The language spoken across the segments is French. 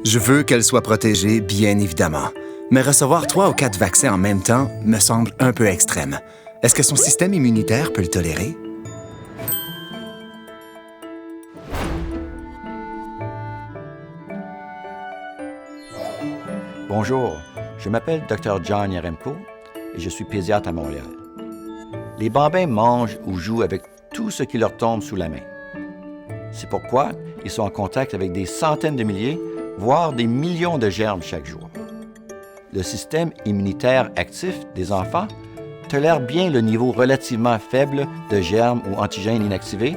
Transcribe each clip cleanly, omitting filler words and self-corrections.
Je veux qu'elle soit protégée, bien évidemment. Mais recevoir 3 ou 4 vaccins en même temps me semble un peu extrême. Est-ce que son système immunitaire peut le tolérer? Bonjour, je m'appelle Dr John Yaremko et je suis pédiatre à Montréal. Les bambins mangent ou jouent avec tout ce qui leur tombe sous la main. C'est pourquoi ils sont en contact avec des centaines de milliers, voire des millions de germes chaque jour. Le système immunitaire actif des enfants tolère bien le niveau relativement faible de germes ou antigènes inactivés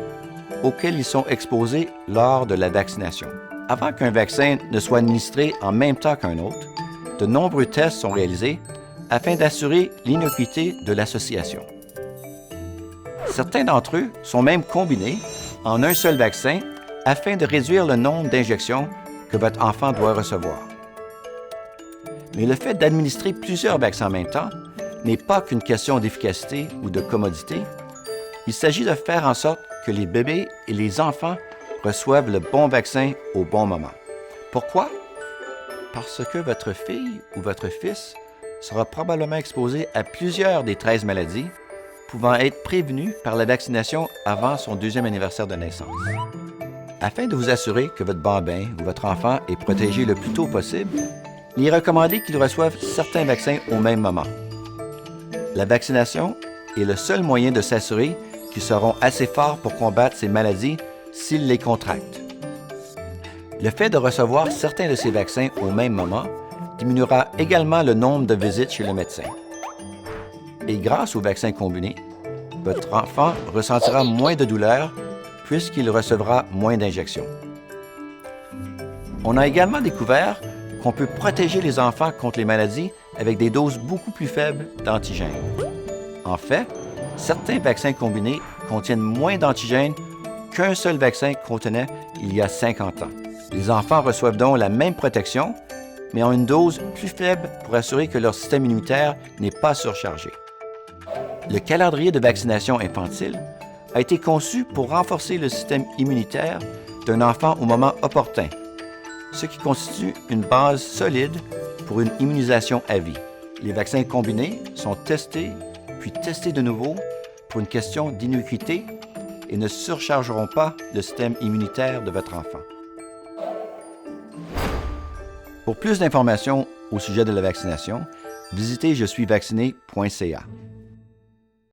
auxquels ils sont exposés lors de la vaccination. Avant qu'un vaccin ne soit administré en même temps qu'un autre, de nombreux tests sont réalisés afin d'assurer l'innocuité de l'association. Certains d'entre eux sont même combinés en un seul vaccin afin de réduire le nombre d'injections que votre enfant doit recevoir. Mais le fait d'administrer plusieurs vaccins en même temps n'est pas qu'une question d'efficacité ou de commodité. Il s'agit de faire en sorte que les bébés et les enfants reçoivent le bon vaccin au bon moment. Pourquoi? Parce que votre fille ou votre fils sera probablement exposé à plusieurs des 13 maladies pouvant être prévenues par la vaccination avant son 2e anniversaire de naissance. Afin de vous assurer que votre bambin ou votre enfant est protégé le plus tôt possible, il est recommandé qu'il reçoive certains vaccins au même moment. La vaccination est le seul moyen de s'assurer qu'ils seront assez forts pour combattre ces maladies s'ils les contractent. Le fait de recevoir certains de ces vaccins au même moment diminuera également le nombre de visites chez le médecin. Et grâce aux vaccins combinés, votre enfant ressentira moins de douleur puisqu'il recevra moins d'injections. On a également découvert qu'on peut protéger les enfants contre les maladies avec des doses beaucoup plus faibles d'antigènes. En fait, certains vaccins combinés contiennent moins d'antigènes qu'un seul vaccin contenait il y a 50 ans. Les enfants reçoivent donc la même protection, mais en une dose plus faible pour assurer que leur système immunitaire n'est pas surchargé. Le calendrier de vaccination infantile a été conçu pour renforcer le système immunitaire d'un enfant au moment opportun, ce qui constitue une base solide pour une immunisation à vie. Les vaccins combinés sont testés, puis testés de nouveau pour une question d'innocuité et ne surchargeront pas le système immunitaire de votre enfant. Pour plus d'informations au sujet de la vaccination, visitez je suis vacciné.ca.